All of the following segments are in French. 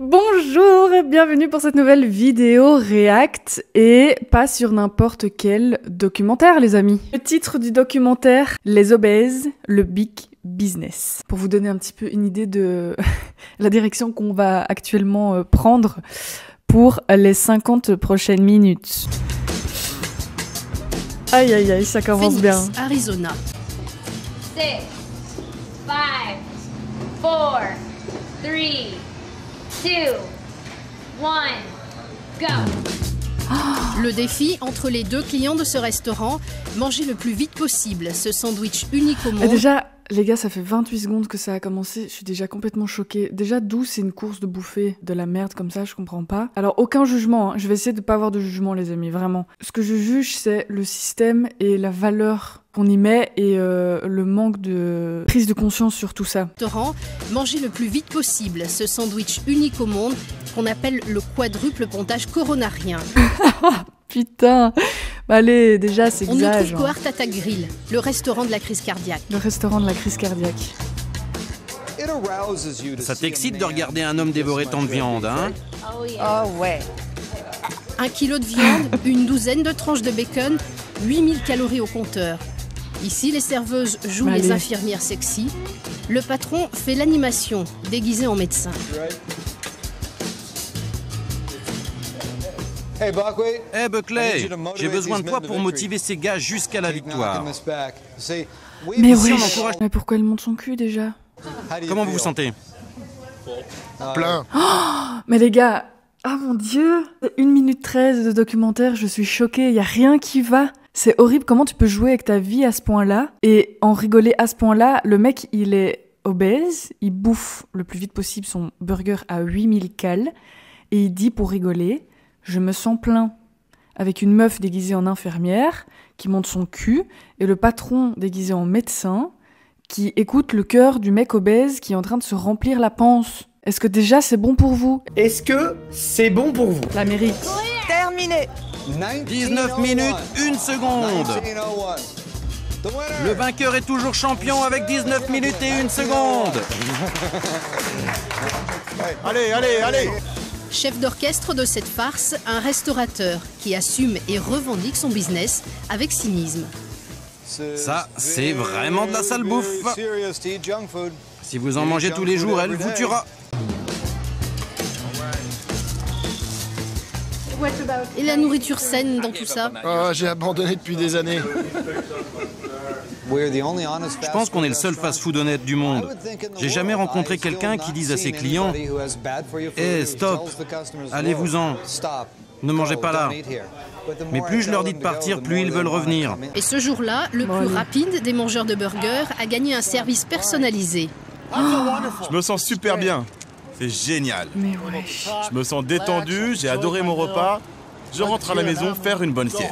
Bonjour et bienvenue pour cette nouvelle vidéo React et pas sur n'importe quel documentaire les amis. Le titre du documentaire, Les obèses, le big business. Pour vous donner un petit peu une idée de la direction qu'on va actuellement prendre pour les 50 prochaines minutes. Aïe aïe aïe, ça commence Phoenix, bien. Arizona. 6, 5, 4, 3, 2, 1, go! Le défi entre les deux clients de ce restaurant, manger le plus vite possible ce sandwich unique au Et monde. déjà, les gars, ça fait 28 secondes que ça a commencé, je suis déjà complètement choquée. Déjà, d'où c'est une course de bouffer de la merde comme ça, je comprends pas. Alors, aucun jugement, hein. Je vais essayer de pas avoir de jugement, les amis, vraiment. Ce que je juge, c'est le système et la valeur qu'on y met et le manque de prise de conscience sur tout ça. Restaurant, manger le plus vite possible ce sandwich unique au monde qu'on appelle le quadruple pontage coronarien. Putain, bah allez, déjà, c'est On ne exagéré. trouve qu'au Art Attack Grill, le restaurant de la crise cardiaque. Le restaurant de la crise cardiaque. Ça t'excite de regarder un homme dévorer tant de viande, hein? Oh yeah. 1 kilo de viande, une douzaine de tranches de bacon, 8000 calories au compteur. Ici, les serveuses jouent Allez. les infirmières sexy. Le patron fait l'animation, déguisé en médecin. Eh Buckley, j'ai besoin de toi pour motiver ces gars jusqu'à la victoire. Mais Si ouais, on encourage- mais pourquoi elle monte son cul déjà? Comment vous vous sentez? Plein. Mais les gars, ah mon dieu, 1 minute 13 de documentaire, je suis choquée, y a rien qui va. C'est horrible, comment tu peux jouer avec ta vie à ce point-là et en rigoler à ce point-là. Le mec, il est obèse, il bouffe le plus vite possible son burger à 8000 cales et il dit pour rigoler, je me sens plein. Avec une meuf déguisée en infirmière qui monte son cul et le patron déguisé en médecin qui écoute le cœur du mec obèse qui est en train de se remplir la panse. Est-ce que déjà c'est bon pour vous? Est-ce que c'est bon pour vous? L'Amérique. Terminé. 19 minutes, 1 seconde. Le vainqueur est toujours champion avec 19 minutes et 1 seconde. Allez, allez, allez. Chef d'orchestre de cette farce, un restaurateur qui assume et revendique son business avec cynisme. Ça, c'est vraiment de la sale bouffe. Si vous en mangez tous les jours, elle vous tuera. Et la nourriture saine dans tout ça? Oh, j'ai abandonné depuis des années. Je pense qu'on est le seul fast-food honnête du monde. J'ai jamais rencontré quelqu'un qui dise à ses clients « Eh, stop, allez-vous-en, ne mangez pas là ». Mais plus je leur dis de partir, plus ils veulent revenir. Et ce jour-là, le Bon, plus allez. rapide des mangeurs de burgers a gagné un service personnalisé. Je me sens super bien. C'est génial. Mais wesh. Je me sens détendu, j'ai adoré mon repas. Je rentre à la maison faire une bonne sieste.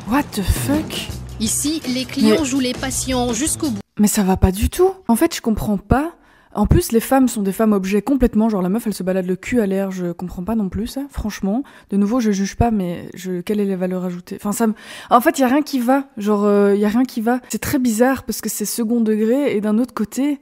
What the fuck? Ici, les clients Mais- jouent les patients jusqu'au bout. Mais ça va pas du tout. En fait, je comprends pas. En plus, les femmes sont des femmes objets complètement. Genre, la meuf, elle se balade le cul à l'air. Je comprends pas non plus, ça. Franchement. De nouveau, je juge pas, mais quelle est la valeur ajoutée? Enfin, en fait, y a rien qui va. Genre, y a rien qui va. C'est très bizarre parce que c'est second degré. Et d'un autre côté,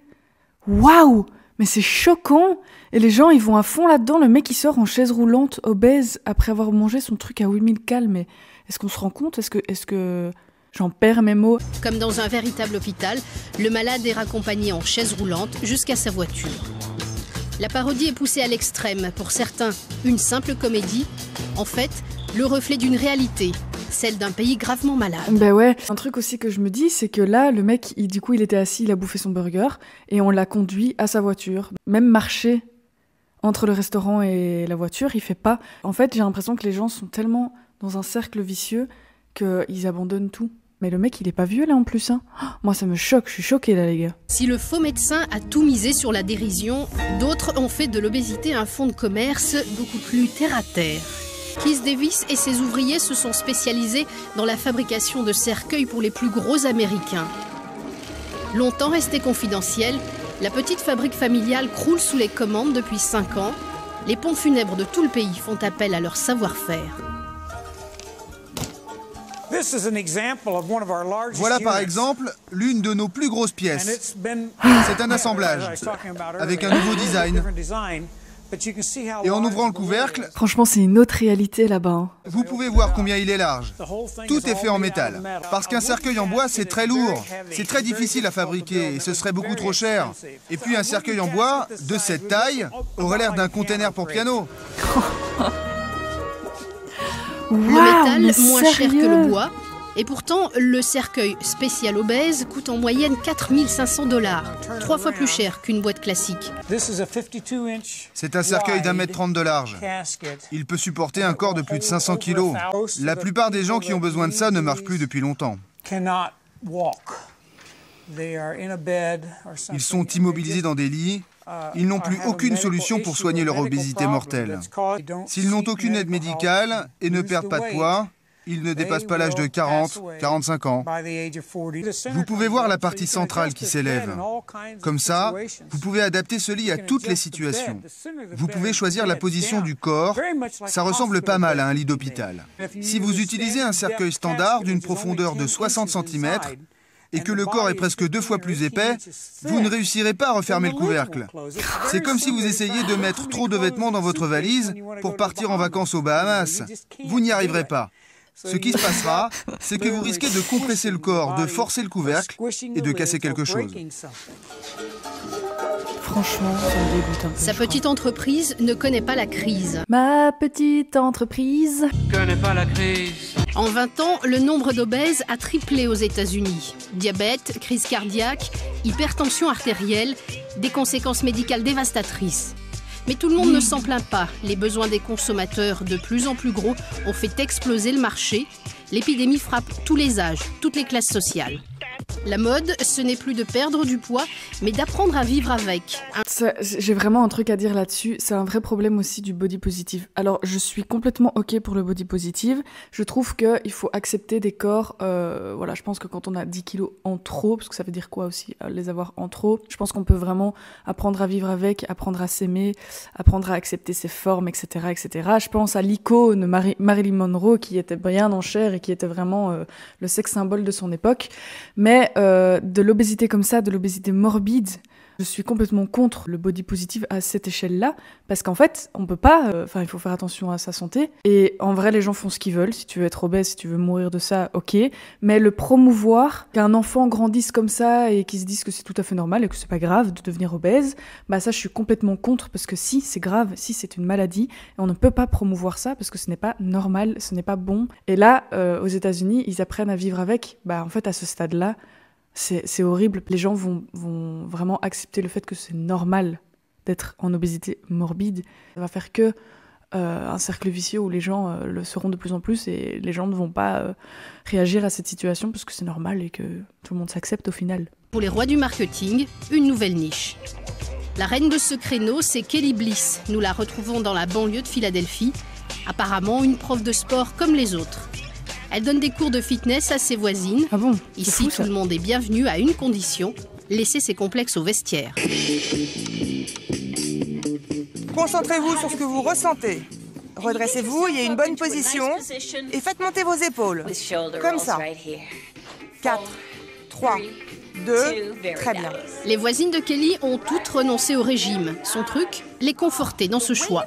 waouh! Mais c'est choquant! Et les gens, ils vont à fond là-dedans. Le mec, il sort en chaise roulante, obèse, après avoir mangé son truc à 8000 cales. Mais est-ce qu'on se rend compte? Est-ce que j'en perds mes mots? Comme dans un véritable hôpital, le malade est raccompagné en chaise roulante jusqu'à sa voiture. La parodie est poussée à l'extrême. Pour certains, une simple comédie. En fait, le reflet d'une réalité, celle d'un pays gravement malade. Ben ouais. Un truc aussi que je me dis, c'est que là, le mec, du coup, il était assis, il a bouffé son burger, et on l'a conduit à sa voiture. Même marcher entre le restaurant et la voiture, il fait pas. En fait, j'ai l'impression que les gens sont tellement dans un cercle vicieux qu'ils abandonnent tout. Mais le mec, il est pas vieux, là, en plus, hein. Oh, moi, ça me choque, je suis choquée, là, les gars. Si le faux médecin a tout misé sur la dérision, d'autres ont fait de l'obésité un fonds de commerce beaucoup plus terre-à-terre. Keith Davis et ses ouvriers se sont spécialisés dans la fabrication de cercueils pour les plus gros Américains. Longtemps restée confidentielle, la petite fabrique familiale croule sous les commandes depuis 5 ans. Les pompes funèbres de tout le pays font appel à leur savoir-faire. Voilà par exemple l'une de nos plus grosses pièces. C'est un assemblage avec un nouveau design. Et en ouvrant le couvercle, Franchement, c'est une autre réalité là-bas. Hein. vous pouvez voir combien il est large. Tout est fait en métal. Parce qu'un cercueil en bois, c'est très lourd. C'est très difficile à fabriquer et ce serait beaucoup trop cher. Et puis un cercueil en bois de cette taille aurait l'air d'un container pour piano. Le métal moins cher que le bois. Et pourtant, le cercueil spécial obèse coûte en moyenne 4 500 $, 3 fois plus cher qu'une boîte classique. C'est un cercueil d'1,30 m de large. Il peut supporter un corps de plus de 500 kg. La plupart des gens qui ont besoin de ça ne marchent plus depuis longtemps. Ils sont immobilisés dans des lits. Ils n'ont plus aucune solution pour soigner leur obésité mortelle. S'ils n'ont aucune aide médicale et ne perdent pas de poids, ils ne dépassent pas l'âge de 40, 45 ans. Vous pouvez voir la partie centrale qui s'élève. Comme ça, vous pouvez adapter ce lit à toutes les situations. Vous pouvez choisir la position du corps. Ça ressemble pas mal à un lit d'hôpital. Si vous utilisez un cercueil standard d'une profondeur de 60 cm et que le corps est presque 2 fois plus épais, vous ne réussirez pas à refermer le couvercle. C'est comme si vous essayiez de mettre trop de vêtements dans votre valise pour partir en vacances aux Bahamas. Vous n'y arriverez pas. Ce qui se passera, c'est que vous risquez de compresser le corps, de forcer le couvercle et de casser quelque chose. Franchement, ça me dégoûte un peu. Sa petite entreprise ne connaît pas la crise. Ma petite entreprise Connais pas la crise. En 20 ans, le nombre d'obèses a triplé aux États-Unis. Diabète, crise cardiaque, hypertension artérielle, des conséquences médicales dévastatrices. Mais tout le monde ne s'en plaint pas. Les besoins des consommateurs, de plus en plus gros, ont fait exploser le marché. L'épidémie frappe tous les âges, toutes les classes sociales. La mode, ce n'est plus de perdre du poids, mais d'apprendre à vivre avec. J'ai vraiment un truc à dire là-dessus. C'est un vrai problème aussi du body positive. Alors, je suis complètement OK pour le body positive. Je trouve qu'il faut accepter des corps... voilà, je pense que quand on a 10 kilos en trop, parce que ça veut dire quoi aussi, les avoir en trop, je pense qu'on peut vraiment apprendre à vivre avec, apprendre à s'aimer, apprendre à accepter ses formes, etc., etc. Je pense à l'icône Marilyn Monroe, qui était bien en chair et qui était vraiment le sexe symbole de son époque. Mais de l'obésité comme ça, de l'obésité morbide, je suis complètement contre le body positive à cette échelle-là, parce qu'en fait, on peut pas... il faut faire attention à sa santé. Et en vrai, les gens font ce qu'ils veulent. Si tu veux être obèse, si tu veux mourir de ça, ok. Mais le promouvoir, qu'un enfant grandisse comme ça et qu'il se dise que c'est tout à fait normal et que c'est pas grave de devenir obèse, bah ça, je suis complètement contre, parce que si, c'est grave, si, c'est une maladie, et on ne peut pas promouvoir ça, parce que ce n'est pas normal, ce n'est pas bon. Et là, aux États-Unis, ils apprennent à vivre avec. Bah, en fait, à ce stade-là, c'est horrible. Les gens vont vraiment accepter le fait que c'est normal d'être en obésité morbide. Ça va faire que un cercle vicieux où les gens le seront de plus en plus et les gens ne vont pas réagir à cette situation parce que c'est normal et que tout le monde s'accepte au final. Pour les rois du marketing, une nouvelle niche. La reine de ce créneau, c'est Kelly Bliss. Nous la retrouvons dans la banlieue de Philadelphie. Apparemment, une prof de sport comme les autres. Elle donne des cours de fitness à ses voisines. Ah bon? Ici, tout le monde est bienvenu à une condition, laisser ses complexes au vestiaire. Concentrez-vous sur ce que vous ressentez. Redressez-vous, ayez une bonne position et faites monter vos épaules. Comme ça. 4, 3, 2, très bien. Les voisines de Kelly ont toutes renoncé au régime. Son truc, les conforter dans ce choix.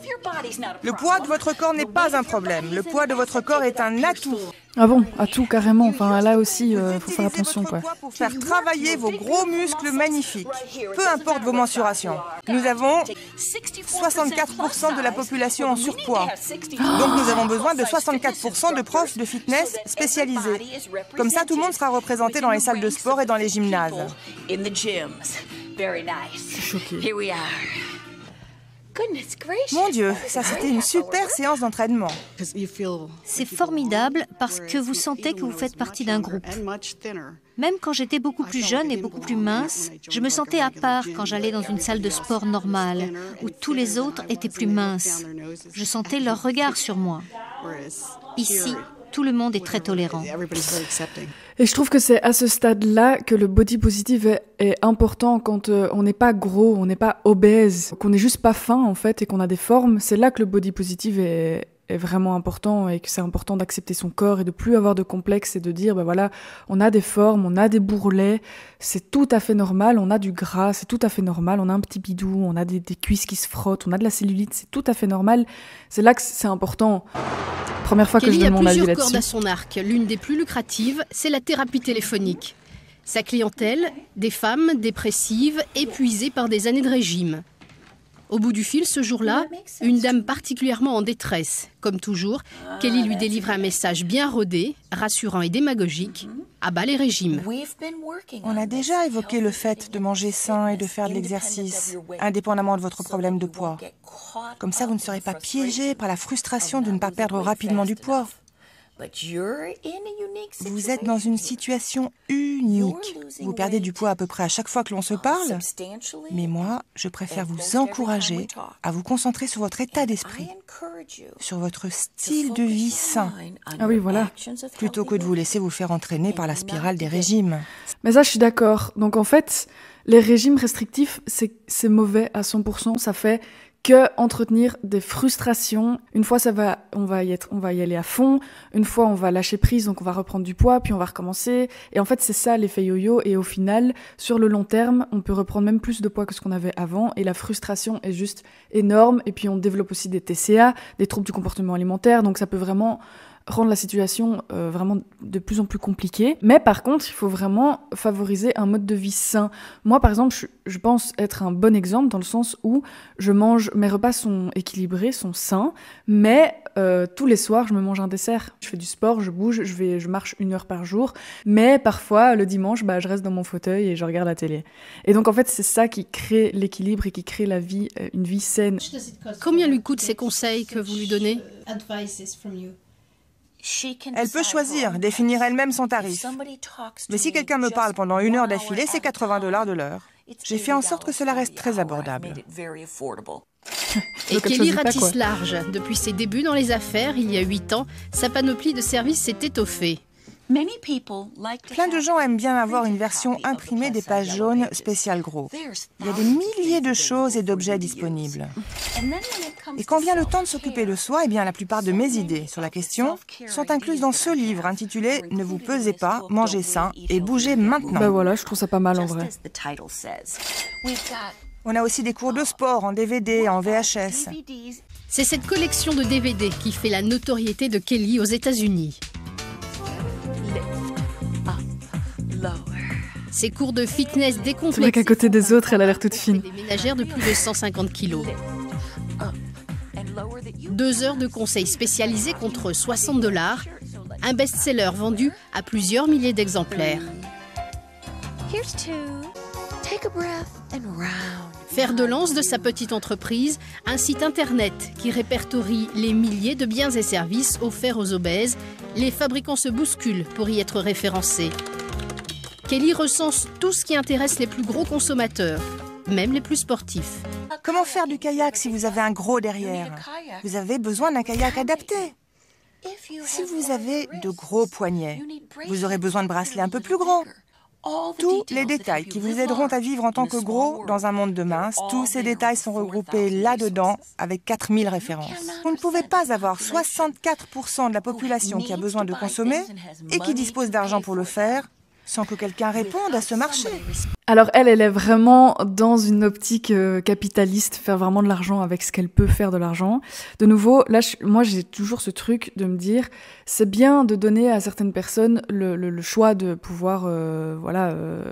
Le poids de votre corps n'est pas un problème. Le poids de votre corps est un atout. Ah bon, atout carrément. Enfin là aussi, faut faire attention quoi. Pour faire travailler vos gros muscles magnifiques, peu importe vos mensurations. Nous avons 64% de la population en surpoids. Donc nous avons besoin de 64% de profs de fitness spécialisés. Comme ça, tout le monde sera représenté dans les salles de sport et dans les gymnases. Je suis choquée. Mon Dieu, ça c'était une super séance d'entraînement. C'est formidable parce que vous sentez que vous faites partie d'un groupe. Même quand j'étais beaucoup plus jeune et beaucoup plus mince, je me sentais à part quand j'allais dans une salle de sport normale, où tous les autres étaient plus minces. Je sentais leur regard sur moi. Ici, tout le monde est très tolérant. Et je trouve que c'est à ce stade-là que le body positive est important quand on n'est pas gros, on n'est pas obèse, qu'on n'est juste pas fin en fait et qu'on a des formes. C'est là que le body positive est est vraiment important et que c'est important d'accepter son corps et de plus avoir de complexe et de dire, ben voilà, on a des formes, on a des bourrelets, c'est tout à fait normal, on a du gras, c'est tout à fait normal, on a un petit bidou, on a des cuisses qui se frottent, on a de la cellulite, c'est tout à fait normal. C'est là que c'est important. Première fois que je donne mon avis là-dessus. Kelly a plusieurs cordes à son arc. L'une des plus lucratives, c'est la thérapie téléphonique. Sa clientèle, des femmes dépressives, épuisées par des années de régime. Au bout du fil, ce jour-là, une dame particulièrement en détresse. Comme toujours, Kelly lui délivre un message bien rodé, rassurant et démagogique. À bas les régimes. On a déjà évoqué le fait de manger sain et de faire de l'exercice, indépendamment de votre problème de poids. Comme ça, vous ne serez pas piégé par la frustration de ne pas perdre rapidement du poids. Vous êtes dans une situation unique. Vous perdez du poids à peu près à chaque fois que l'on se parle. Mais moi, je préfère vous encourager à vous concentrer sur votre état d'esprit, sur votre style de vie sain. Ah oui, voilà. Plutôt que de vous laisser vous faire entraîner par la spirale des régimes. Mais ça, je suis d'accord. Donc en fait, les régimes restrictifs, c'est mauvais à 100%. Ça fait que entretenir des frustrations. Une fois, on va y aller à fond. Une fois, on va lâcher prise, donc on va reprendre du poids, puis on va recommencer. Et en fait, c'est ça l'effet yo-yo. Et au final, sur le long terme, on peut reprendre même plus de poids que ce qu'on avait avant. Et la frustration est juste énorme. Et puis, on développe aussi des TCA, des troubles du comportement alimentaire. Donc, ça peut vraiment rendre la situation vraiment de plus en plus compliquée. Mais par contre, il faut vraiment favoriser un mode de vie sain. Moi, par exemple, je pense être un bon exemple dans le sens où mes repas sont équilibrés, sont sains, mais tous les soirs, je me mange un dessert. Je fais du sport, je bouge, je marche 1 heure par jour, mais parfois, le dimanche, je reste dans mon fauteuil et je regarde la télé. Et donc, en fait, c'est ça qui crée l'équilibre et qui crée la vie, une vie saine. Combien lui coûtent ces conseils que vous lui donnez ? Elle peut choisir, définir elle-même son tarif. Mais si quelqu'un me parle pendant 1 heure d'affilée, c'est $80 de l'heure. J'ai fait en sorte que cela reste très abordable. Et Kelly ratisse large. Depuis ses débuts dans les affaires, il y a 8 ans, sa panoplie de services s'est étoffée. Plein de gens aiment bien avoir une version imprimée des pages jaunes spéciales gros. Il y a des milliers de choses et d'objets disponibles. Et quand vient le temps de s'occuper de soi, la plupart de mes idées sur la question sont incluses dans ce livre intitulé « Ne vous pesez pas, mangez sain et bougez maintenant ». Ben voilà, je trouve ça pas mal en vrai. On a aussi des cours de sport en DVD, en VHS. C'est cette collection de DVD qui fait la notoriété de Kelly aux États-Unis. Ces cours de fitness décomplexés. C'est vrai qu'à côté des autres, elle a l'air toute fine. Des ménagères de plus de 150 kilos. 2 heures de conseils spécialisés contre $60. Un best-seller vendu à plusieurs milliers d'exemplaires. Fer de lance de sa petite entreprise, un site internet qui répertorie les milliers de biens et services offerts aux obèses. Les fabricants se bousculent pour y être référencés. Kelly recense tout ce qui intéresse les plus gros consommateurs, même les plus sportifs. Comment faire du kayak si vous avez un gros derrière? Vous avez besoin d'un kayak adapté. Si vous avez de gros poignets, vous aurez besoin de bracelets un peu plus grands. Tous les détails qui vous aideront à vivre en tant que gros dans un monde de minces, tous ces détails sont regroupés là-dedans avec 4000 références. Vous ne pouvez pas avoir 64% de la population qui a besoin de consommer et qui dispose d'argent pour le faire sans que quelqu'un réponde à ce marché. Alors elle est vraiment dans une optique capitaliste, faire vraiment de l'argent avec ce qu'elle peut faire de l'argent. De nouveau, là, moi j'ai toujours ce truc de me dire, c'est bien de donner à certaines personnes le choix de pouvoir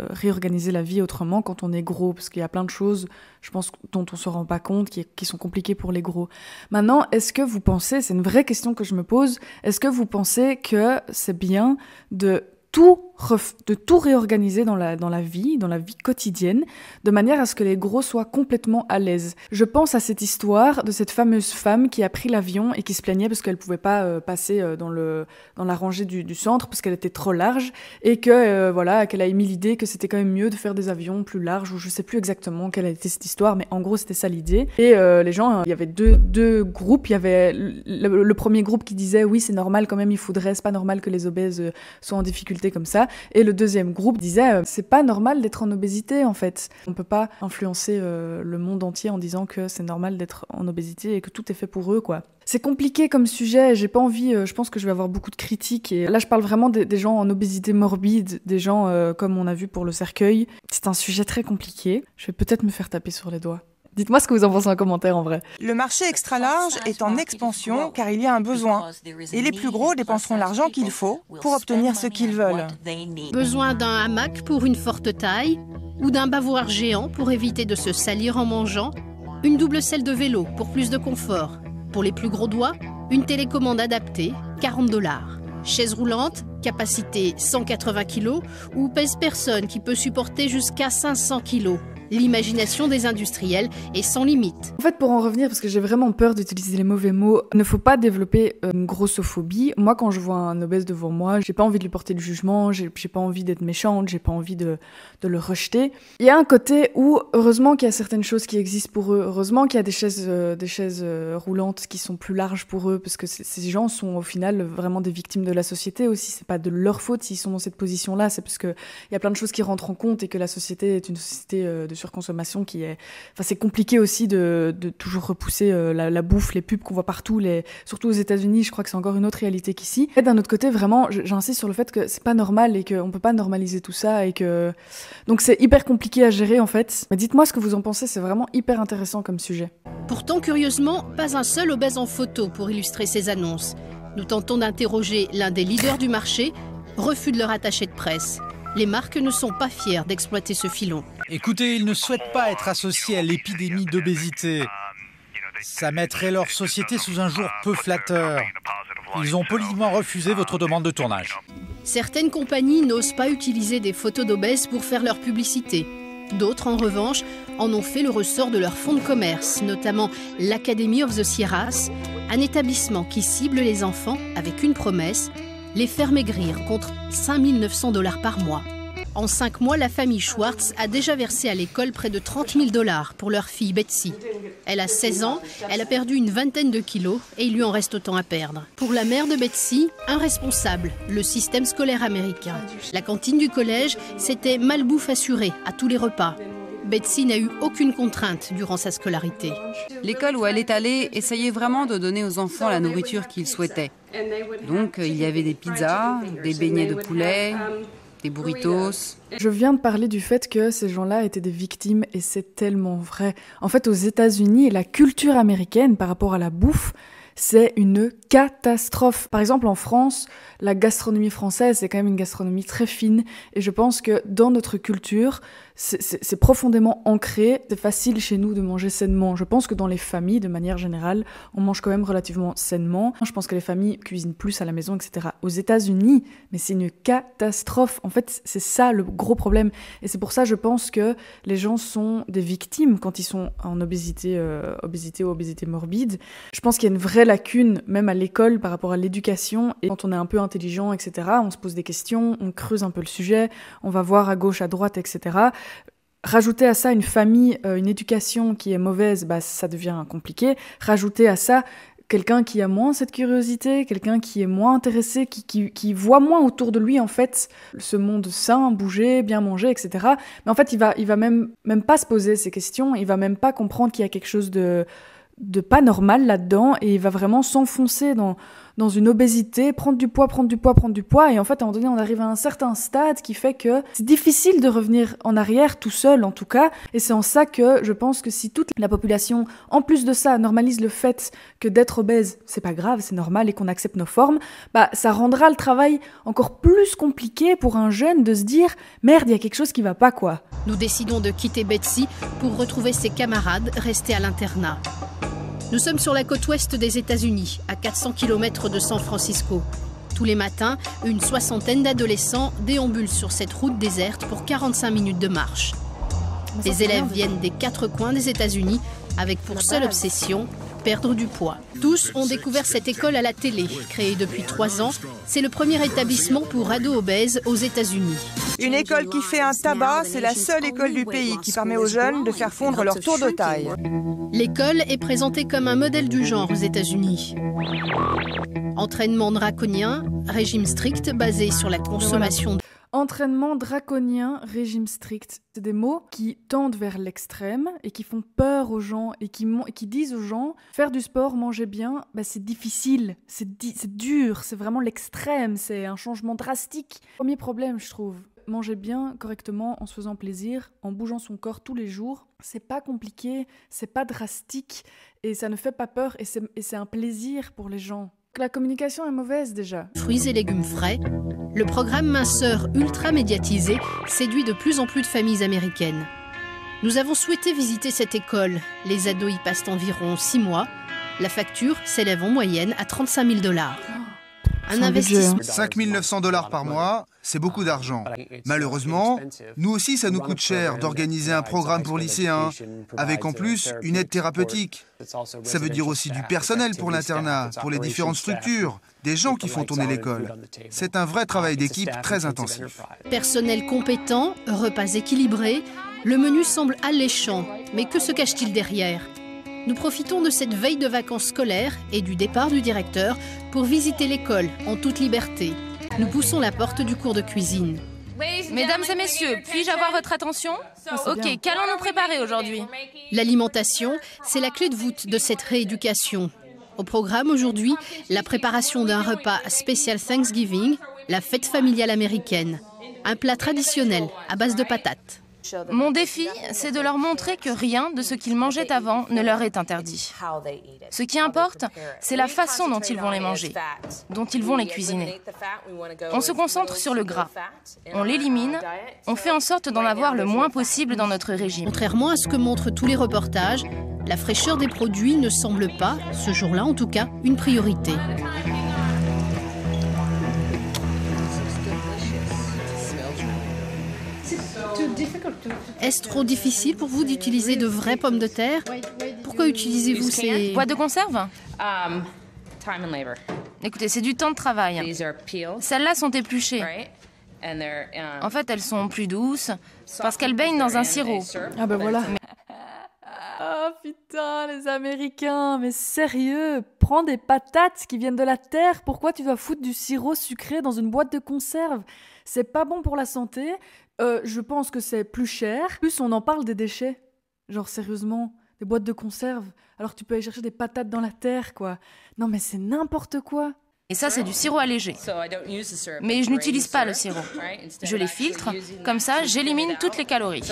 réorganiser la vie autrement quand on est gros, parce qu'il y a plein de choses, je pense, dont on se rend pas compte, qui sont compliquées pour les gros. Maintenant, est-ce que vous pensez, c'est une vraie question que je me pose, est-ce que vous pensez que c'est bien de tout réorganiser dans la vie quotidienne, de manière à ce que les gros soient complètement à l'aise. Je pense à cette histoire de cette fameuse femme qui a pris l'avion et qui se plaignait parce qu'elle pouvait pas passer dans la rangée du centre parce qu'elle était trop large et que qu'elle a émis l'idée que c'était quand même mieux de faire des avions plus larges, ou je sais plus exactement quelle était cette histoire, mais en gros c'était ça l'idée. Et les gens, il y avait deux groupes. Il y avait le premier groupe qui disait oui, c'est normal quand même, c'est pas normal que les obèses soient en difficulté obésité comme ça. Et le deuxième groupe disait c'est pas normal d'être en obésité en fait. On peut pas influencer le monde entier en disant que c'est normal d'être en obésité et que tout est fait pour eux, quoi. C'est compliqué comme sujet, j'ai pas envie, je pense que je vais avoir beaucoup de critiques. Et là, je parle vraiment des gens en obésité morbide, des gens comme on a vu pour le cercueil. C'est un sujet très compliqué. Je vais peut-être me faire taper sur les doigts. Dites-moi ce que vous en pensez en commentaire en vrai. Le marché extra large est en expansion car il y a un besoin. Et les plus gros dépenseront l'argent qu'il faut pour obtenir ce qu'ils veulent. Besoin d'un hamac pour une forte taille ou d'un bavoir géant pour éviter de se salir en mangeant, une double selle de vélo pour plus de confort. Pour les plus gros doigts, une télécommande adaptée, $40. Chaise roulante, capacité 180 kg ou pèse-personne qui peut supporter jusqu'à 500 kg. L'imagination des industriels est sans limite. En fait, pour en revenir, parce que j'ai vraiment peur d'utiliser les mauvais mots, il ne faut pas développer une grossophobie. Moi, quand je vois un obèse devant moi, j'ai pas envie de lui porter le jugement, j'ai pas envie d'être méchante, j'ai pas envie de le rejeter. Il y a un côté où, heureusement qu'il y a certaines choses qui existent pour eux, heureusement qu'il y a des chaises roulantes qui sont plus larges pour eux, parce que ces gens sont au final vraiment des victimes de la société aussi. C'est pas de leur faute s'ils sont dans cette position-là, c'est parce que il y a plein de choses qui rentrent en compte et que la société est une société de surconsommation qui est... Enfin, c'est compliqué aussi de toujours repousser la bouffe, les pubs qu'on voit partout, surtout aux États-Unis, je crois que c'est encore une autre réalité qu'ici. Et d'un autre côté, vraiment, j'insiste sur le fait que c'est pas normal et qu'on peut pas normaliser tout ça et que... Donc c'est hyper compliqué à gérer en fait. Mais dites-moi ce que vous en pensez, c'est vraiment hyper intéressant comme sujet. Pourtant, curieusement, pas un seul obèse en photo pour illustrer ces annonces. Nous tentons d'interroger l'un des leaders du marché, refus de leur attaché de presse. Les marques ne sont pas fières d'exploiter ce filon. Écoutez, ils ne souhaitent pas être associés à l'épidémie d'obésité. Ça mettrait leur société sous un jour peu flatteur. Ils ont poliment refusé votre demande de tournage. Certaines compagnies n'osent pas utiliser des photos d'obèses pour faire leur publicité. D'autres, en revanche, en ont fait le ressort de leur fonds de commerce, notamment l'Academy of the Sierras, un établissement qui cible les enfants avec une promesse, les faire maigrir contre $5 900 par mois. En 5 mois, la famille Schwartz a déjà versé à l'école près de $30 000 pour leur fille Betsy. Elle a 16 ans, elle a perdu une vingtaine de kilos et il lui en reste autant à perdre. Pour la mère de Betsy, un responsable, le système scolaire américain. La cantine du collège, c'était malbouffe assurée à tous les repas. Betsy n'a eu aucune contrainte durant sa scolarité. L'école où elle est allée essayait vraiment de donner aux enfants la nourriture qu'ils souhaitaient. Donc il y avait des pizzas, des beignets de poulet, des burritos. Je viens de parler du fait que ces gens-là étaient des victimes et c'est tellement vrai. En fait, aux États-Unis, la culture américaine par rapport à la bouffe, c'est une catastrophe. Par exemple, en France, la gastronomie française, c'est quand même une gastronomie très fine. Et je pense que dans notre culture, c'est profondément ancré. C'est facile chez nous de manger sainement. Je pense que dans les familles, de manière générale, on mange quand même relativement sainement. Je pense que les familles cuisinent plus à la maison, etc. Aux États-Unis, mais c'est une catastrophe. En fait, c'est ça le gros problème. Et c'est pour ça, je pense que les gens sont des victimes quand ils sont en obésité ou obésité morbide. Je pense qu'il y a une vraie lacune, même à l'école, par rapport à l'éducation. Et quand on est un peu intelligent, etc., on se pose des questions, on creuse un peu le sujet, on va voir à gauche, à droite, etc. Rajouter à ça une famille, une éducation qui est mauvaise, bah, ça devient compliqué. Rajouter à ça quelqu'un qui a moins cette curiosité, quelqu'un qui est moins intéressé, qui voit moins autour de lui, en fait, ce monde sain, bouger, bien manger, etc. Mais en fait, il va même pas se poser ces questions, il va même pas comprendre qu'il y a quelque chose de pas normal là-dedans, et il va vraiment s'enfoncer dans une obésité, prendre du poids, et en fait, à un moment donné, on arrive à un certain stade qui fait que c'est difficile de revenir en arrière tout seul, en tout cas, et c'est en ça que je pense que si toute la population, en plus de ça, normalise le fait que d'être obèse, c'est pas grave, c'est normal, et qu'on accepte nos formes, bah, ça rendra le travail encore plus compliqué pour un jeune de se dire « Merde, il y a quelque chose qui va pas, quoi ». Nous décidons de quitter Betsy pour retrouver ses camarades restés à l'internat. Nous sommes sur la côte ouest des États-Unis, à 400 km de San Francisco. Tous les matins, une soixantaine d'adolescents déambulent sur cette route déserte pour 45 minutes de marche. Les élèves viennent des 4 coins des États-Unis avec pour seule obsession perdre du poids. Tous ont découvert cette école à la télé. Créée depuis 3 ans, c'est le premier établissement pour ados obèses aux États-Unis. Une école qui fait un tabac, c'est la seule école du pays qui permet aux jeunes de faire fondre leur tour de taille. L'école est présentée comme un modèle du genre aux États-Unis. Entraînement draconien, régime strict basé sur la consommation. Entraînement draconien, régime strict. C'est des mots qui tendent vers l'extrême et qui font peur aux gens et qui disent aux gens faire du sport, manger bien, bah c'est difficile, c'est dur, c'est vraiment l'extrême, c'est un changement drastique. Premier problème, je trouve. Manger bien, correctement, en se faisant plaisir, en bougeant son corps tous les jours, c'est pas compliqué, c'est pas drastique et ça ne fait pas peur et c'est un plaisir pour les gens. La communication est mauvaise déjà. Fruits et légumes frais, le programme minceur ultra médiatisé séduit de plus en plus de familles américaines. Nous avons souhaité visiter cette école. Les ados y passent environ 6 mois. La facture s'élève en moyenne à 35 000 $. Un investissement. 5 900 $ par mois, c'est beaucoup d'argent. Malheureusement, nous aussi, ça nous coûte cher d'organiser un programme pour lycéens, avec en plus une aide thérapeutique. Ça veut dire aussi du personnel pour l'internat, pour les différentes structures, des gens qui font tourner l'école. C'est un vrai travail d'équipe très intensif. Personnel compétent, repas équilibrés, le menu semble alléchant. Mais que se cache-t-il derrière ? Nous profitons de cette veille de vacances scolaires et du départ du directeur pour visiter l'école en toute liberté. Nous poussons la porte du cours de cuisine. Mesdames et messieurs, puis-je avoir votre attention? Ok, qu'allons-nous préparer aujourd'hui? L'alimentation, c'est la clé de voûte de cette rééducation. Au programme aujourd'hui, la préparation d'un repas spécial Thanksgiving, la fête familiale américaine. Un plat traditionnel à base de patates. Mon défi, c'est de leur montrer que rien de ce qu'ils mangeaient avant ne leur est interdit. Ce qui importe, c'est la façon dont ils vont les manger, dont ils vont les cuisiner. On se concentre sur le gras, on l'élimine, on fait en sorte d'en avoir le moins possible dans notre régime. Contrairement à ce que montrent tous les reportages, la fraîcheur des produits ne semble pas, ce jour-là en tout cas, une priorité. Est-ce trop difficile pour vous d'utiliser de vraies pommes de terre? Pourquoi utilisez-vous ces... Boîtes de conserve? Écoutez, c'est du temps de travail. Celles-là sont épluchées. En fait, elles sont plus douces parce qu'elles baignent dans un sirop. Ah ben voilà. Ah putain, les Américains, mais sérieux, prends des patates qui viennent de la terre, pourquoi tu dois foutre du sirop sucré dans une boîte de conserve? C'est pas bon pour la santé, je pense que c'est plus cher, plus on en parle des déchets. Genre sérieusement, des boîtes de conserve, alors tu peux aller chercher des patates dans la terre, quoi. Non mais c'est n'importe quoi. Et ça, c'est du sirop allégé. Mais je n'utilise pas le sirop. Je les filtre, comme ça, j'élimine toutes les calories.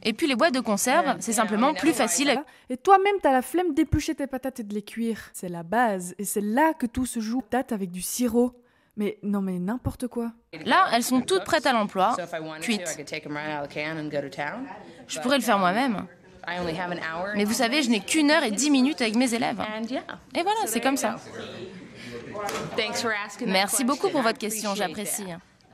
Et puis les boîtes de conserve, c'est simplement plus facile. Et toi-même, t'as la flemme d'éplucher tes patates et de les cuire. C'est la base, et c'est là que tout se joue. Patates avec du sirop. Mais non, mais n'importe quoi. Là, elles sont toutes prêtes à l'emploi, cuites. Je pourrais le faire moi-même. Mais vous savez, je n'ai qu'1 heure et 10 minutes avec mes élèves. Et voilà, c'est comme ça. Merci beaucoup pour votre question, j'apprécie.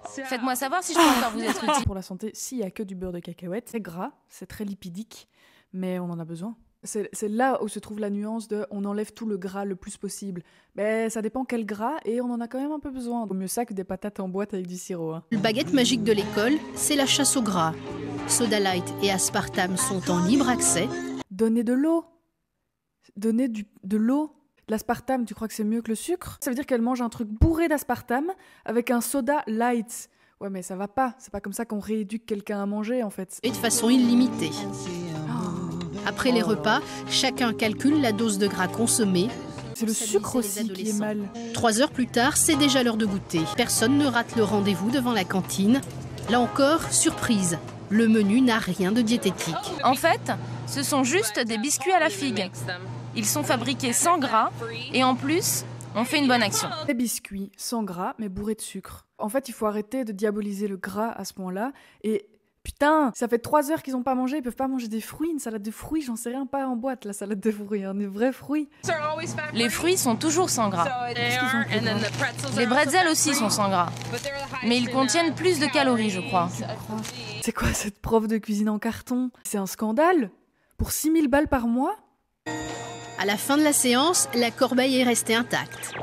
Faites-moi savoir si je peux encore vous être utile. Pour la santé, s'il n'y a que du beurre de cacahuète, c'est gras, c'est très lipidique, mais on en a besoin. C'est là où se trouve la nuance de on enlève tout le gras le plus possible. Mais ça dépend quel gras et on en a quand même un peu besoin. Vaut mieux ça que des patates en boîte avec du sirop. Hein. Le baguette magique de l'école, c'est la chasse au gras. Soda Light et aspartame sont en libre accès. Donnez de l'eau. Donnez de l'eau. L'aspartame, tu crois que c'est mieux que le sucre? Ça veut dire qu'elle mange un truc bourré d'aspartame avec un soda light. Ouais, mais ça va pas. C'est pas comme ça qu'on rééduque quelqu'un à manger, en fait. Et de façon illimitée. Après les repas, chacun calcule la dose de gras consommée. C'est le sucre aussi qui est mal. 3 heures plus tard, c'est déjà l'heure de goûter. Personne ne rate le rendez-vous devant la cantine. Là encore, surprise. Le menu n'a rien de diététique. En fait, ce sont juste des biscuits à la figue. Ils sont fabriqués sans gras et en plus, on fait une bonne action. Des biscuits sans gras mais bourrés de sucre. En fait, il faut arrêter de diaboliser le gras à ce point-là. Et putain, ça fait 3 heures qu'ils n'ont pas mangé, ils peuvent pas manger des fruits, une salade de fruits, j'en sais rien, pas en boîte la salade de fruits, hein, des vrais fruits. Les fruits sont toujours sans gras. Les bretzels aussi sont sans gras. Mais ils contiennent plus de calories, je crois. C'est quoi cette prof de cuisine en carton? C'est un scandale. Pour 6 000 balles par mois? À la fin de la séance, la corbeille est restée intacte.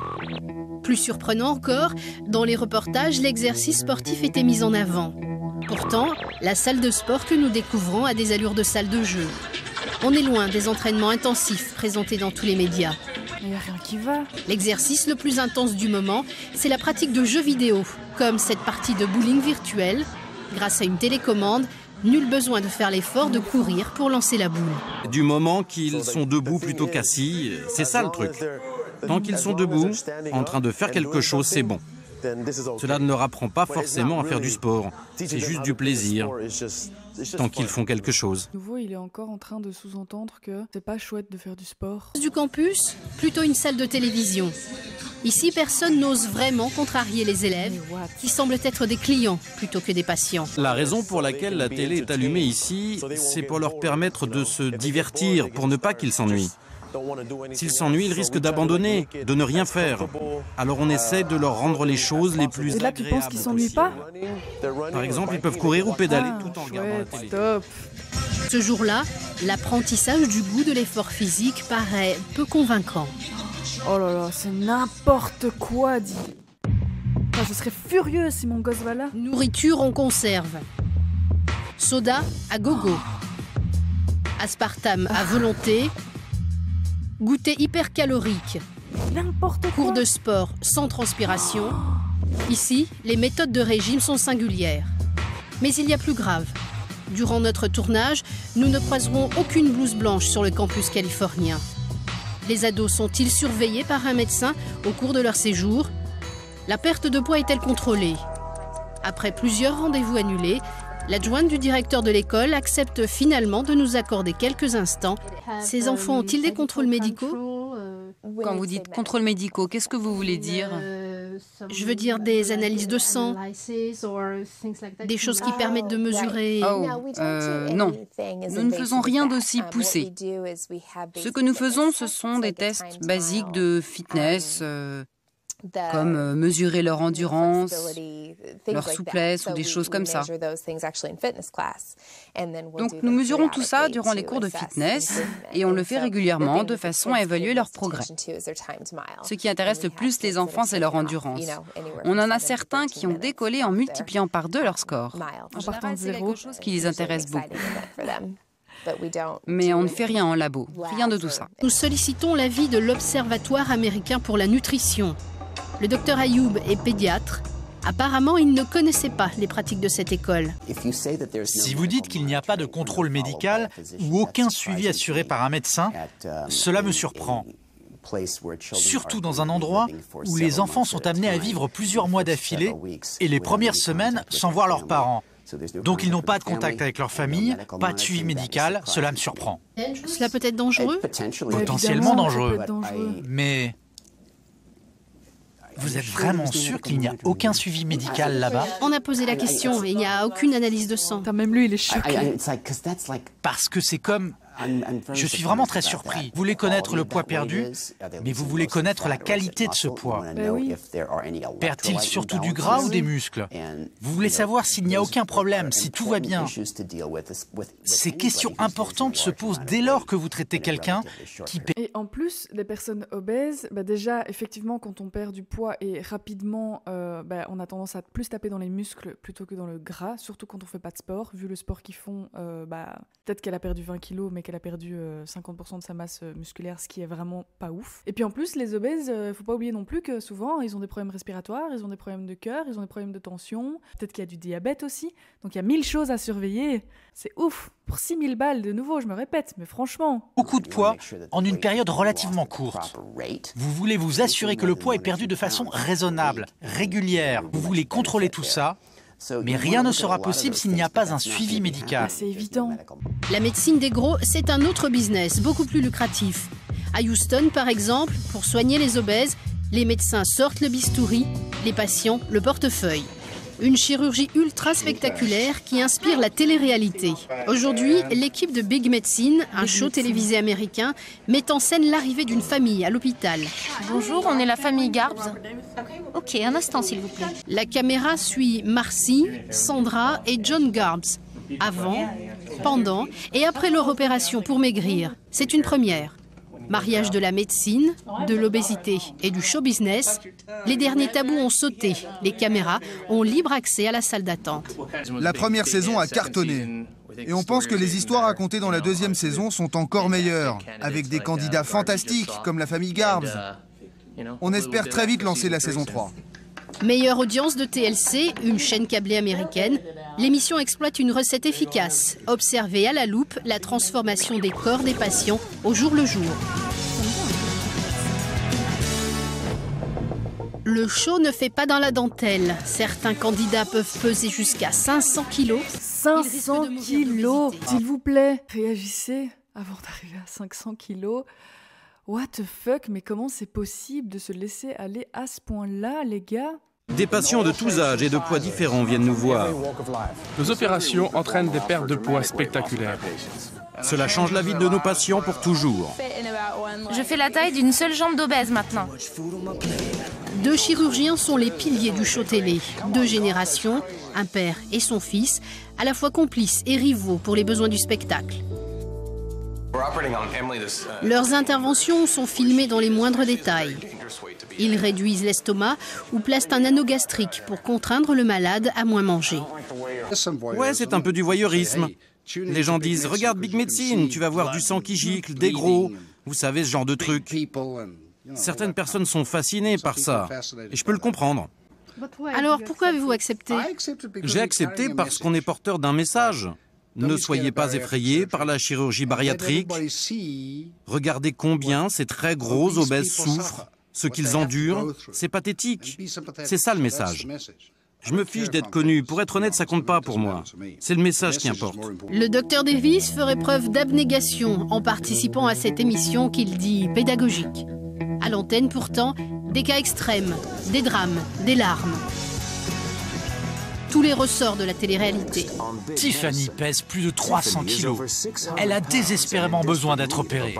Plus surprenant encore, dans les reportages, l'exercice sportif était mis en avant. Pourtant, la salle de sport que nous découvrons a des allures de salle de jeu. On est loin des entraînements intensifs présentés dans tous les médias. Il n'y a rien qui va. L'exercice le plus intense du moment, c'est la pratique de jeux vidéo, comme cette partie de bowling virtuel. Grâce à une télécommande, nul besoin de faire l'effort de courir pour lancer la boule. Du moment qu'ils sont debout plutôt qu'assis, c'est ça le truc. Tant qu'ils sont debout, en train de faire quelque chose, c'est bon. Cela ne leur apprend pas forcément à faire du sport. C'est juste du plaisir, tant qu'ils font quelque chose. De nouveau, il est encore en train de sous-entendre que c'est pas chouette de faire du sport. Du campus, plutôt une salle de télévision. Ici, personne n'ose vraiment contrarier les élèves, qui semblent être des clients plutôt que des patients. La raison pour laquelle la télé est allumée ici, c'est pour leur permettre de se divertir, pour ne pas qu'ils s'ennuient. S'ils s'ennuient, ils risquent d'abandonner, de ne rien faire. Alors on essaie de leur rendre les choses les plus agréables. Et là, tu penses qu'ils s'ennuient pas? Par exemple, ils peuvent courir ou pédaler tout en regardant la télé. Top. Ce jour-là, l'apprentissage du goût de l'effort physique paraît peu convaincant. Oh là là, c'est n'importe quoi, dit. Enfin, je serais furieuse si mon gosse va là. Nourriture en conserve. Soda à gogo. Aspartame à volonté. Goûter hypercalorique. N'importe quoi. Cours de sport sans transpiration. Ici, les méthodes de régime sont singulières. Mais il y a plus grave. Durant notre tournage, nous ne croiserons aucune blouse blanche sur le campus californien. Les ados sont-ils surveillés par un médecin au cours de leur séjour? La perte de poids est-elle contrôlée? Après plusieurs rendez-vous annulés, l'adjointe du directeur de l'école accepte finalement de nous accorder quelques instants. Ces enfants ont-ils des contrôles médicaux? Quand vous dites contrôles médicaux, qu'est-ce que vous voulez dire? Je veux dire des analyses de sang, des choses qui permettent de mesurer... Non, nous ne faisons rien d'aussi poussé. Ce que nous faisons, ce sont des tests basiques de fitness, comme mesurer leur endurance, leur souplesse ou des choses comme ça. Donc nous mesurons tout ça durant les cours de fitness et on le fait régulièrement de façon à évaluer leur progrès. Ce qui intéresse le plus les enfants, c'est leur endurance. On en a certains qui ont décollé en multipliant par 2 leur score. En partant de zéro, quelque chose qui les intéresse beaucoup. Mais on ne fait rien en labo, rien de tout ça. Nous sollicitons l'avis de l'Observatoire américain pour la nutrition. Le docteur Ayoub est pédiatre. Apparemment, il ne connaissait pas les pratiques de cette école. Si vous dites qu'il n'y a pas de contrôle médical ou aucun suivi assuré par un médecin, cela me surprend. Surtout dans un endroit où les enfants sont amenés à vivre plusieurs mois d'affilée et les premières semaines sans voir leurs parents. Donc ils n'ont pas de contact avec leur famille, pas de suivi médical, cela me surprend. Cela peut être dangereux? Potentiellement dangereux. Mais vous êtes vraiment sûr qu'il n'y a aucun suivi médical là-bas? On a posé la question et il n'y a aucune analyse de sang. Même lui, il est choqué. Parce que c'est comme... Je suis vraiment très surpris. Vous voulez connaître le poids perdu, mais vous voulez connaître la qualité de ce poids. Oui. Perd-il surtout du gras ou des muscles? Vous voulez savoir s'il n'y a aucun problème, si tout va bien. Ces questions importantes se posent dès lors que vous traitez quelqu'un qui perd. Et en plus, les personnes obèses, déjà, effectivement, quand on perd du poids et rapidement, on a tendance à plus taper dans les muscles plutôt que dans le gras, surtout quand on fait pas de sport. Vu le sport qu'ils font, peut-être qu'elle a perdu 20 kilos, mais qu'elle a perdu 50% de sa masse musculaire, ce qui est vraiment pas ouf. Et puis en plus, les obèses, faut pas oublier non plus que souvent, ils ont des problèmes respiratoires, ils ont des problèmes de cœur, ils ont des problèmes de tension, peut-être qu'il y a du diabète aussi. Donc il y a 1000 choses à surveiller. C'est ouf. Pour 6000 balles, de nouveau, je me répète, mais franchement... Beaucoup de poids en une période relativement courte. Vous voulez vous assurer que le poids est perdu de façon raisonnable, régulière. Vous voulez contrôler tout ça. Mais rien ne sera possible s'il n'y a pas un suivi médical. C'est évident. La médecine des gros, c'est un autre business, beaucoup plus lucratif. À Houston, par exemple, pour soigner les obèses, les médecins sortent le bistouri, les patients le portefeuille. Une chirurgie ultra spectaculaire qui inspire la télé-réalité. Aujourd'hui, l'équipe de Big Medicine, un show télévisé américain, met en scène l'arrivée d'une famille à l'hôpital. Bonjour, on est la famille Garbs. Ok, un instant s'il vous plaît. La caméra suit Marcy, Sandra et John Garbs. Avant, pendant et après leur opération pour maigrir. C'est une première. Mariage de la médecine, de l'obésité et du show business, les derniers tabous ont sauté. Les caméras ont libre accès à la salle d'attente. La première saison a cartonné. Et on pense que les histoires racontées dans la deuxième saison sont encore meilleures, avec des candidats fantastiques comme la famille Garbs. On espère très vite lancer la saison 3. Meilleure audience de TLC, une chaîne câblée américaine, l'émission exploite une recette efficace. Observez à la loupe la transformation des corps des patients au jour le jour. Le show ne fait pas dans la dentelle. Certains candidats peuvent peser jusqu'à 500 kilos. 500 kilos, s'il vous plaît. Réagissez avant d'arriver à 500 kilos. What the fuck, mais comment c'est possible de se laisser aller à ce point-là, les gars? Des patients de tous âges et de poids différents viennent nous voir. Nos opérations entraînent des pertes de poids spectaculaires. Cela change la vie de nos patients pour toujours. Je fais la taille d'une seule jambe d'obèse maintenant. 2 chirurgiens sont les piliers du show télé. 2 générations, un père et son fils, à la fois complices et rivaux pour les besoins du spectacle. Leurs interventions sont filmées dans les moindres détails. Ils réduisent l'estomac ou placent un anneau gastrique pour contraindre le malade à moins manger. Ouais, c'est un peu du voyeurisme. Les gens disent « Regarde Big Medicine, tu vas voir du sang qui gicle, des gros. » Vous savez, ce genre de truc. Certaines personnes sont fascinées par ça. Et je peux le comprendre. Alors pourquoi avez-vous accepté? J'ai accepté parce qu'on est porteur d'un message. Ne soyez pas effrayés par la chirurgie bariatrique. Regardez combien ces très gros obèses souffrent. Ce qu'ils endurent, c'est pathétique. C'est ça le message. Je me fiche d'être connu. Pour être honnête, ça compte pas pour moi. C'est le message qui importe. Le docteur Davis ferait preuve d'abnégation en participant à cette émission qu'il dit pédagogique. À l'antenne, pourtant, des cas extrêmes, des drames, des larmes. Tous les ressorts de la télé-réalité. Tiffany pèse plus de 300 kilos. Elle a désespérément besoin d'être opérée.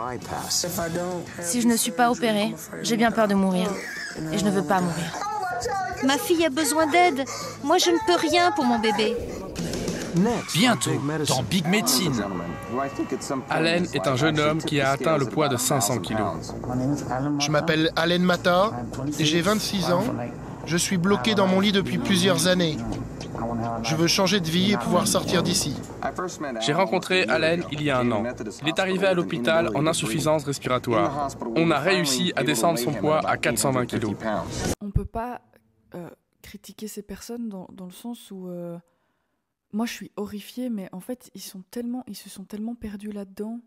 Si je ne suis pas opérée, j'ai bien peur de mourir. Et je ne veux pas mourir. Ma fille a besoin d'aide. Moi, je ne peux rien pour mon bébé. Bientôt, dans Big Medicine. Allen est un jeune homme qui a atteint le poids de 500 kilos. Je m'appelle Allen Mata et j'ai 26 ans. Je suis bloqué dans mon lit depuis plusieurs années. Je veux changer de vie et pouvoir sortir d'ici. J'ai rencontré Allen il y a 1 an. Il est arrivé à l'hôpital en insuffisance respiratoire. On a réussi à descendre son poids à 420 kilos. On peut pas critiquer ces personnes dans le sens où... Moi, je suis horrifiée, mais en fait, ils se sont tellement perdus là-dedans.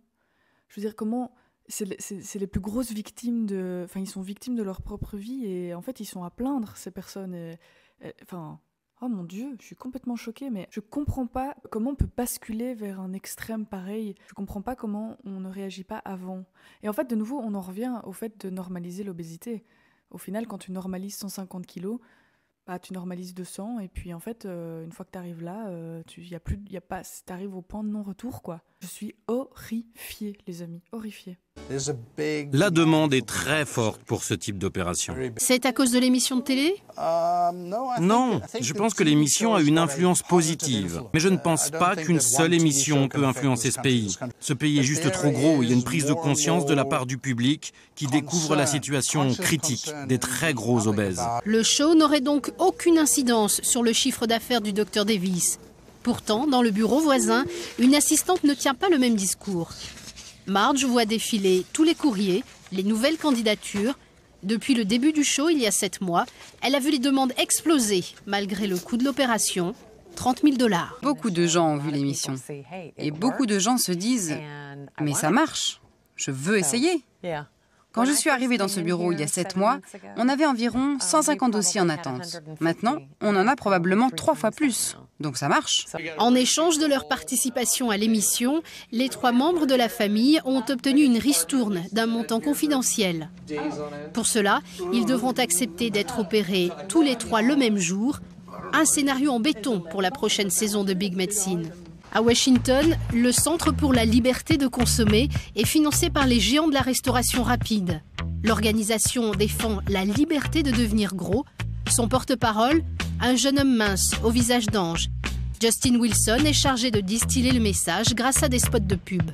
Je veux dire, comment... C'est les plus grosses victimes de... Enfin, ils sont victimes de leur propre vie et en fait, ils sont à plaindre, ces personnes. Enfin... Oh mon Dieu, je suis complètement choquée, mais je comprends pas comment on peut basculer vers un extrême pareil. Je comprends pas comment on ne réagit pas avant. Et en fait, de nouveau, on en revient au fait de normaliser l'obésité. Au final, quand tu normalises 150 kilos, bah, tu normalises 200, et puis en fait, une fois que tu arrives là, t'arrives au point de non-retour, quoi. Je suis horrifiée, les amis, horrifiée. La demande est très forte pour ce type d'opération. C'est à cause de l'émission de télé? Non, je pense que l'émission a une influence positive. Mais je ne pense pas qu'une seule émission peut influencer ce pays. Ce pays est juste trop gros. Il y a une prise de conscience de la part du public qui découvre la situation critique des très gros obèses. Le show n'aurait donc aucune incidence sur le chiffre d'affaires du Dr Davis. Pourtant, dans le bureau voisin, une assistante ne tient pas le même discours. Marge voit défiler tous les courriers, les nouvelles candidatures. Depuis le début du show, il y a 7 mois, elle a vu les demandes exploser, malgré le coût de l'opération, 30 000 $. Beaucoup de gens ont vu l'émission. Et beaucoup de gens se disent « Mais ça marche, je veux essayer ». Quand je suis arrivée dans ce bureau il y a 7 mois, on avait environ 150 dossiers en attente. Maintenant, on en a probablement 3 fois plus. Donc ça marche. En échange de leur participation à l'émission, les 3 membres de la famille ont obtenu une ristourne d'un montant confidentiel. Pour cela, ils devront accepter d'être opérés tous les 3 le même jour. Un scénario en béton pour la prochaine saison de Big Medicine. À Washington, le Centre pour la liberté de consommer est financé par les géants de la restauration rapide. L'organisation défend la liberté de devenir gros. Son porte-parole, un jeune homme mince au visage d'ange. Justin Wilson est chargé de distiller le message grâce à des spots de pub.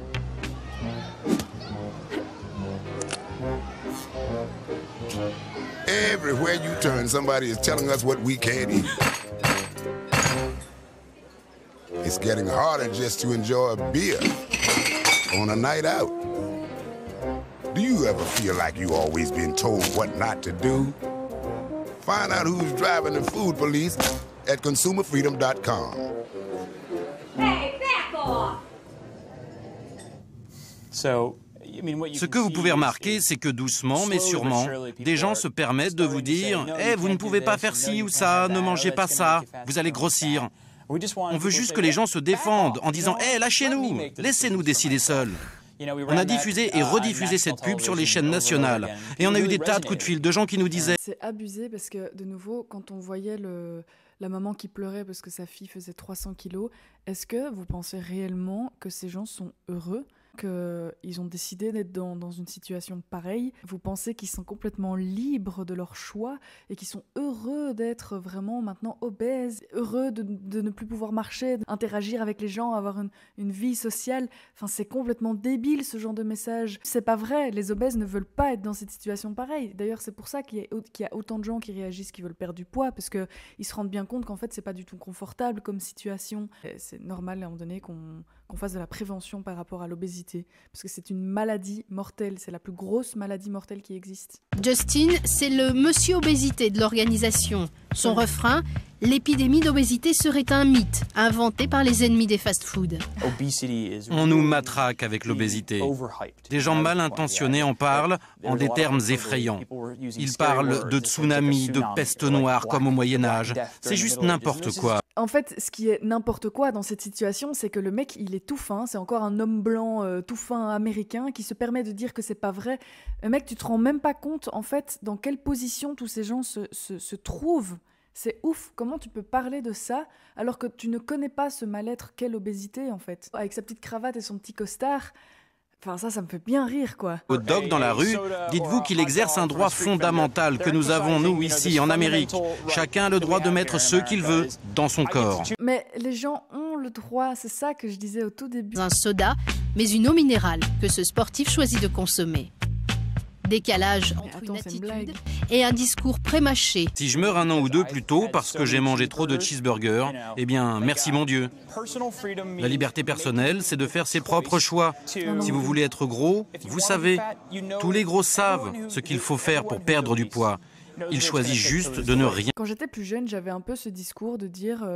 Everywhere you turn, somebody is telling us what we can't eat. It's getting harder just to enjoy a beer on a night out. Do you ever feel like you always been told what not to do? Find out who's driving the food police at consumerfreedom.com. Hey, back off! Ce que vous pouvez remarquer, c'est que doucement mais sûrement, des gens se permettent de vous dire « Eh, vous ne pouvez pas faire ci ou ça, ne mangez pas ça, vous allez grossir ». On veut juste que les gens se défendent en disant « Eh, lâchez-nous, laissez-nous décider seuls ». On a diffusé et rediffusé cette pub sur les chaînes nationales. Et on a eu des tas de coups de fil de gens qui nous disaient... C'est abusé parce que, de nouveau, quand on voyait la maman qui pleurait parce que sa fille faisait 300 kilos, est-ce que vous pensez réellement que ces gens sont heureux ? Qu'ils ont décidé d'être dans une situation pareille? Vous pensez qu'ils sont complètement libres de leur choix et qu'ils sont heureux d'être vraiment maintenant obèses, heureux de ne plus pouvoir marcher, d'interagir avec les gens, avoir une vie sociale? Enfin, c'est complètement débile ce genre de message. C'est pas vrai, les obèses ne veulent pas être dans cette situation pareille. D'ailleurs, c'est pour ça qu'il y a autant de gens qui réagissent, qui veulent perdre du poids, parce qu'ils se rendent bien compte qu'en fait, c'est pas du tout confortable comme situation. Et c'est normal à un moment donné qu'on fasse de la prévention par rapport à l'obésité. Parce que c'est une maladie mortelle, c'est la plus grosse maladie mortelle qui existe. Justin, c'est le monsieur obésité de l'organisation. Son refrain, l'épidémie d'obésité serait un mythe, inventé par les ennemis des fast-foods. On nous matraque avec l'obésité. Des gens mal intentionnés en parlent en des termes effrayants. Ils parlent de tsunami, de peste noire comme au Moyen-Âge. C'est juste n'importe quoi. En fait, ce qui est n'importe quoi dans cette situation, c'est que le mec, il est tout fin. C'est encore un homme blanc tout fin américain qui se permet de dire que c'est pas vrai. Mec, tu te rends même pas compte, en fait, dans quelle position tous ces gens se trouvent. C'est ouf, comment tu peux parler de ça alors que tu ne connais pas ce mal-être qu'est l'obésité, en fait. Avec sa petite cravate et son petit costard, enfin ça me fait bien rire, quoi. Hot dog dans la rue, dites-vous qu'il exerce un droit fondamental que nous avons, nous, ici, en Amérique. Chacun a le droit de mettre ce qu'il veut dans son corps. Mais les gens ont le droit, c'est ça que je disais au tout début. Un soda, mais une eau minérale que ce sportif choisit de consommer. Décalage entre une attitude et un discours prémâché. Si je meurs un an ou deux plus tôt parce que j'ai mangé trop de cheeseburgers, eh bien, merci mon Dieu. La liberté personnelle, c'est de faire ses propres choix. Si vous voulez être gros, vous savez. Tous les gros savent ce qu'il faut faire pour perdre du poids. Ils choisissent juste de ne rien. Quand j'étais plus jeune, j'avais un peu ce discours de dire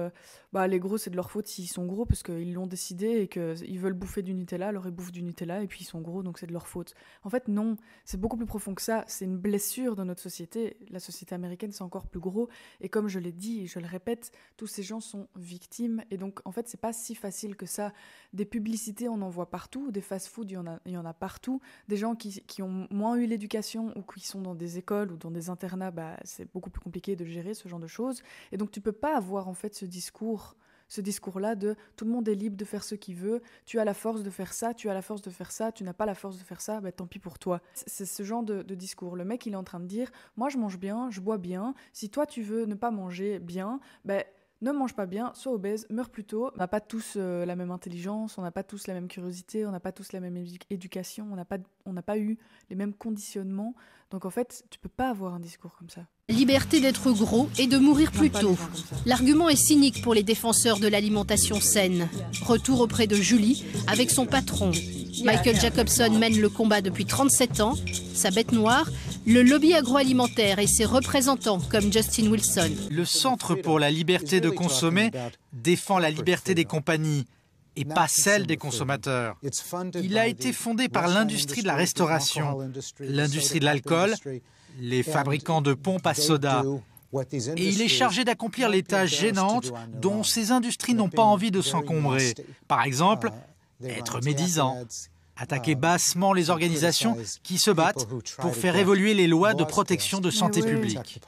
les gros, c'est de leur faute s'ils sont gros parce qu'ils l'ont décidé et qu'ils veulent bouffer du Nutella, alors ils bouffent du Nutella et puis ils sont gros, donc c'est de leur faute. En fait, non, c'est beaucoup plus profond que ça. C'est une blessure dans notre société. La société américaine, c'est encore plus gros. Et comme je l'ai dit et je le répète, tous ces gens sont victimes. Et donc, en fait, c'est pas si facile que ça. Des publicités, on en voit partout. Des fast-food, il y en a partout. Des gens qui ont moins eu l'éducation ou qui sont dans des écoles ou dans des internats, c'est beaucoup plus compliqué de gérer ce genre de choses. Et donc, tu peux pas avoir, en fait, ce discours-là de tout le monde est libre de faire ce qu'il veut, tu as la force de faire ça, tu as la force de faire ça, tu n'as pas la force de faire ça, tant pis pour toi. C'est ce genre de discours. Le mec, il est en train de dire, moi je mange bien, je bois bien, si toi tu veux ne pas manger bien, ne mange pas bien, sois obèse, meurs plus tôt. On n'a pas tous la même intelligence, on n'a pas tous la même curiosité, on n'a pas tous la même éducation, on n'a pas eu les mêmes conditionnements. Donc en fait, tu peux pas avoir un discours comme ça. Liberté d'être gros et de mourir plus tôt. L'argument est cynique pour les défenseurs de l'alimentation saine. Retour auprès de Julie avec son patron. Michael Jacobson mène le combat depuis 37 ans. Sa bête noire, le lobby agroalimentaire et ses représentants comme Justin Wilson. Le Centre pour la liberté de consommer défend la liberté des compagnies et pas celle des consommateurs. Il a été fondé par l'industrie de la restauration, l'industrie de l'alcool, les fabricants de pompes à soda. Et il est chargé d'accomplir les tâches gênantes dont ces industries n'ont pas envie de s'encombrer. Par exemple, être médisant, attaquer bassement les organisations qui se battent pour faire évoluer les lois de protection de santé publique.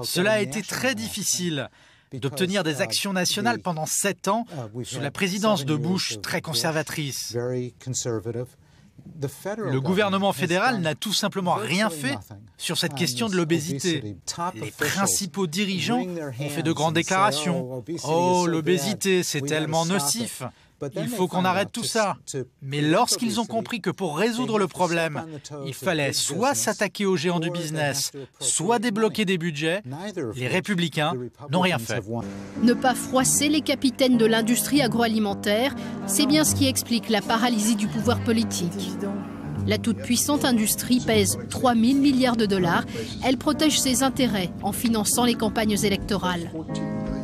Cela a été très difficile d'obtenir des actions nationales pendant 7 ans sous la présidence de Bush très conservatrice. Le gouvernement fédéral n'a tout simplement rien fait sur cette question de l'obésité. Les principaux dirigeants ont fait de grandes déclarations. « Oh, l'obésité, c'est tellement nocif !» Il faut qu'on arrête tout ça. Mais lorsqu'ils ont compris que pour résoudre le problème, il fallait soit s'attaquer aux géants du business, soit débloquer des budgets, les républicains n'ont rien fait. Ne pas froisser les capitaines de l'industrie agroalimentaire, c'est bien ce qui explique la paralysie du pouvoir politique. La toute-puissante industrie pèse 3 000 milliards de dollars. Elle protège ses intérêts en finançant les campagnes électorales.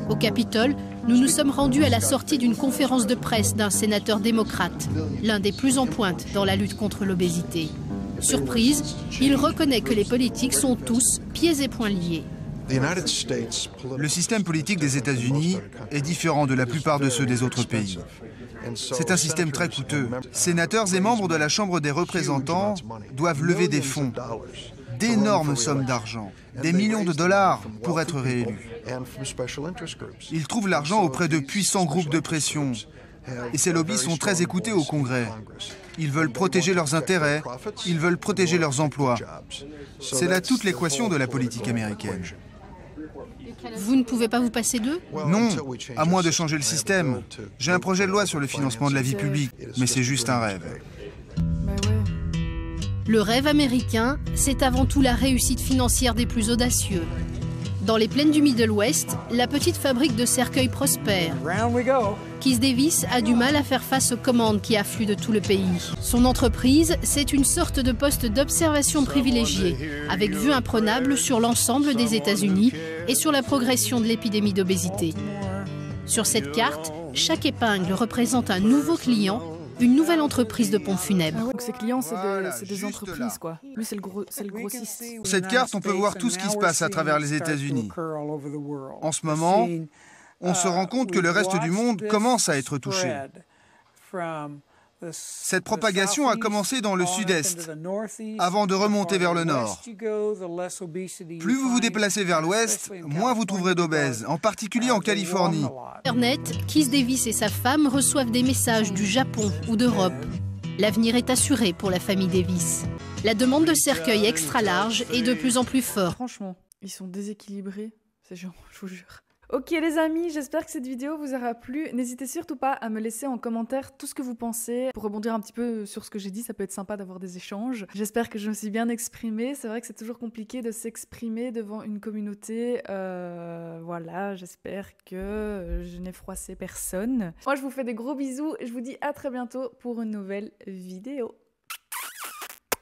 Au Capitole, nous nous sommes rendus à la sortie d'une conférence de presse d'un sénateur démocrate, l'un des plus en pointe dans la lutte contre l'obésité. Surprise, il reconnaît que les politiques sont tous pieds et poings liés. Le système politique des États-Unis est différent de la plupart de ceux des autres pays. C'est un système très coûteux. Sénateurs et membres de la Chambre des représentants doivent lever des fonds, d'énormes sommes d'argent, des millions de dollars pour être réélus. Ils trouvent l'argent auprès de puissants groupes de pression. Et ces lobbies sont très écoutés au Congrès. Ils veulent protéger leurs intérêts, ils veulent protéger leurs emplois. C'est là toute l'équation de la politique américaine. Vous ne pouvez pas vous passer d'eux? Non, à moins de changer le système. J'ai un projet de loi sur le financement de la vie publique, mais c'est juste un rêve. Le rêve américain, c'est avant tout la réussite financière des plus audacieux. Dans les plaines du Middle West, la petite fabrique de cercueils prospère. Keith Davis a du mal à faire face aux commandes qui affluent de tout le pays. Son entreprise, c'est une sorte de poste d'observation privilégié, avec vue imprenable sur l'ensemble des États-Unis et sur la progression de l'épidémie d'obésité. Sur cette carte, chaque épingle représente un nouveau client, une nouvelle entreprise de pompes funèbres. Ah ouais, donc ces clients, c'est des entreprises, quoi. Lui, c'est le grossiste. Sur cette carte, on peut voir tout ce qui se passe à travers les États-Unis. En ce moment, on se rend compte que le reste du monde commence à être touché. Cette propagation a commencé dans le sud-est, avant de remonter vers le nord. Plus vous vous déplacez vers l'ouest, moins vous trouverez d'obèses, en particulier en Californie. Internet, Keith Davis et sa femme reçoivent des messages du Japon ou d'Europe. L'avenir est assuré pour la famille Davis. La demande de cercueils extra large est de plus en plus forte. Franchement, ils sont déséquilibrés, ces gens, je vous jure. Ok les amis, j'espère que cette vidéo vous aura plu. N'hésitez surtout pas à me laisser en commentaire tout ce que vous pensez. Pour rebondir un petit peu sur ce que j'ai dit, ça peut être sympa d'avoir des échanges. J'espère que je me suis bien exprimée. C'est vrai que c'est toujours compliqué de s'exprimer devant une communauté. Voilà, j'espère que je n'ai froissé personne. Moi je vous fais des gros bisous et je vous dis à très bientôt pour une nouvelle vidéo.